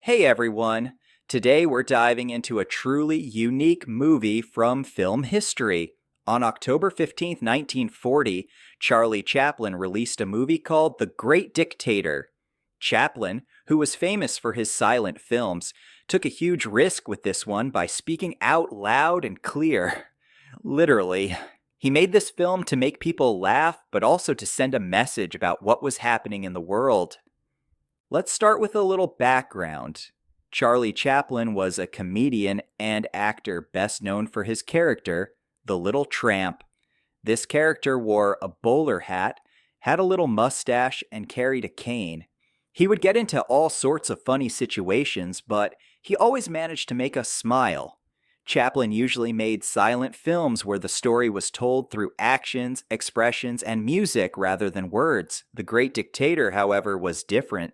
Hey everyone! Today we're diving into a truly unique movie from film history. On October 15th, 1940, Charlie Chaplin released a movie called The Great Dictator. Chaplin, who was famous for his silent films, took a huge risk with this one by speaking out loud and clear. Literally. He made this film to make people laugh, but also to send a message about what was happening in the world. Let's start with a little background. Charlie Chaplin was a comedian and actor best known for his character, the Little Tramp. This character wore a bowler hat, had a little mustache, and carried a cane. He would get into all sorts of funny situations, but he always managed to make us smile. Chaplin usually made silent films where the story was told through actions, expressions, and music rather than words. The Great Dictator, however, was different.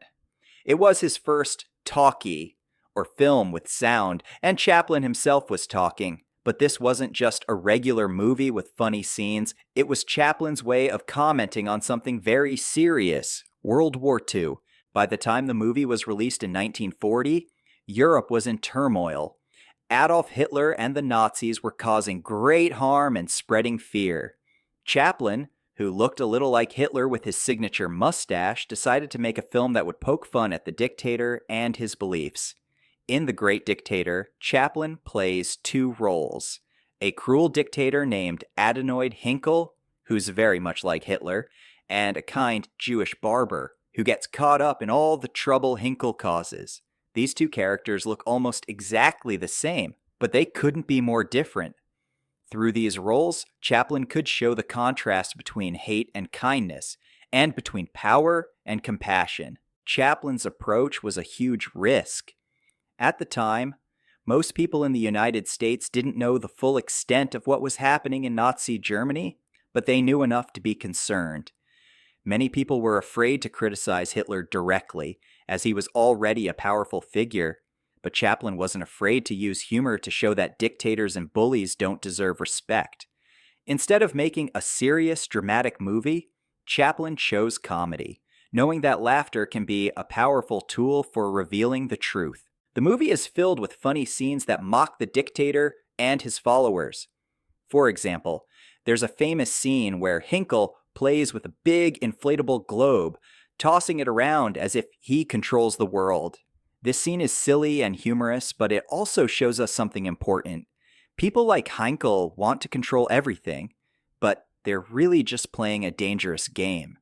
It was his first talkie, or film with sound, and Chaplin himself was talking. But this wasn't just a regular movie with funny scenes, it was Chaplin's way of commenting on something very serious, World War II. By the time the movie was released in 1940, Europe was in turmoil. Adolf Hitler and the Nazis were causing great harm and spreading fear. Chaplin, who looked a little like Hitler with his signature mustache, decided to make a film that would poke fun at the dictator and his beliefs. In The Great Dictator, Chaplin plays two roles: a cruel dictator named Adenoid Hinkle, who's very much like Hitler, and a kind Jewish barber, who gets caught up in all the trouble Hinkle causes. These two characters look almost exactly the same, but they couldn't be more different. Through these roles, Chaplin could show the contrast between hate and kindness, and between power and compassion. Chaplin's approach was a huge risk. At the time, most people in the United States didn't know the full extent of what was happening in Nazi Germany, but they knew enough to be concerned. Many people were afraid to criticize Hitler directly, as he was already a powerful figure. But Chaplin wasn't afraid to use humor to show that dictators and bullies don't deserve respect. Instead of making a serious, dramatic movie, Chaplin chose comedy, knowing that laughter can be a powerful tool for revealing the truth. The movie is filled with funny scenes that mock the dictator and his followers. For example, there's a famous scene where Hinkle plays with a big inflatable globe, tossing it around as if he controls the world. This scene is silly and humorous, but it also shows us something important. People like Heinkel want to control everything, but they're really just playing a dangerous game.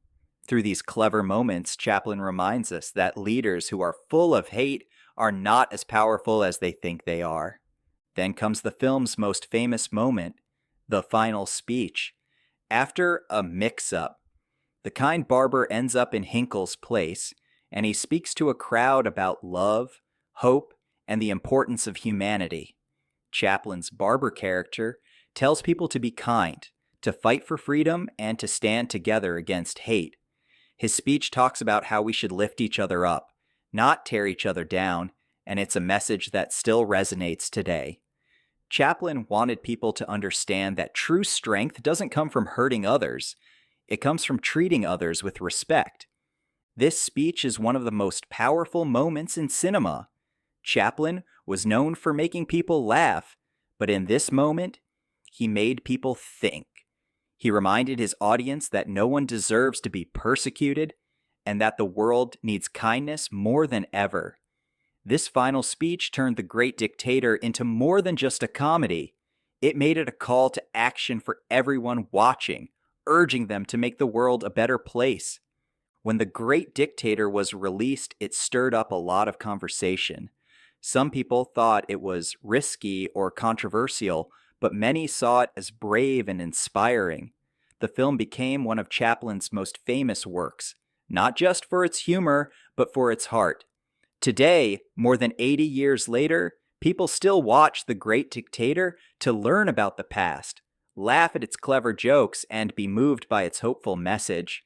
Through these clever moments, Chaplin reminds us that leaders who are full of hate are not as powerful as they think they are. Then comes the film's most famous moment, the final speech. After a mix-up, the kind barber ends up in Hinkle's place, and he speaks to a crowd about love, hope, and the importance of humanity. Chaplin's barber character tells people to be kind, to fight for freedom, and to stand together against hate. His speech talks about how we should lift each other up, not tear each other down, and it's a message that still resonates today. Chaplin wanted people to understand that true strength doesn't come from hurting others. It comes from treating others with respect. This speech is one of the most powerful moments in cinema. Chaplin was known for making people laugh, but in this moment, he made people think. He reminded his audience that no one deserves to be persecuted and that the world needs kindness more than ever. This final speech turned The Great Dictator into more than just a comedy. It made it a call to action for everyone watching, urging them to make the world a better place. When The Great Dictator was released, it stirred up a lot of conversation. Some people thought it was risky or controversial, but many saw it as brave and inspiring. The film became one of Chaplin's most famous works, not just for its humor, but for its heart. Today, more than 80 years later, people still watch The Great Dictator to learn about the past, laugh at its clever jokes, and be moved by its hopeful message.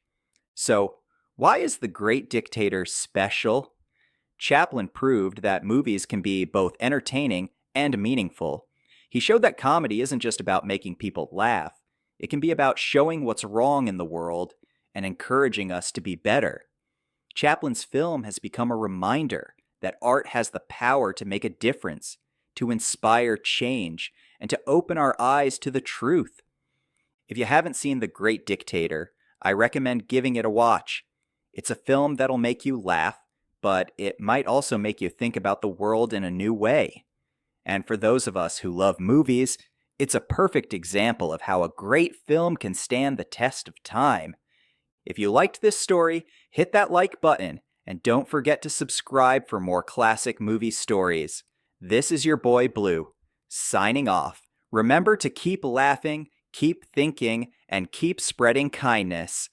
So, why is The Great Dictator special? Chaplin proved that movies can be both entertaining and meaningful. He showed that comedy isn't just about making people laugh. It can be about showing what's wrong in the world and encouraging us to be better. Chaplin's film has become a reminder that art has the power to make a difference, to inspire change, and to open our eyes to the truth. If you haven't seen The Great Dictator, I recommend giving it a watch. It's a film that'll make you laugh, but it might also make you think about the world in a new way. And for those of us who love movies, it's a perfect example of how a great film can stand the test of time. If you liked this story, hit that like button, and don't forget to subscribe for more classic movie stories. This is your boy Blue, signing off. Remember to keep laughing, keep thinking, and keep spreading kindness.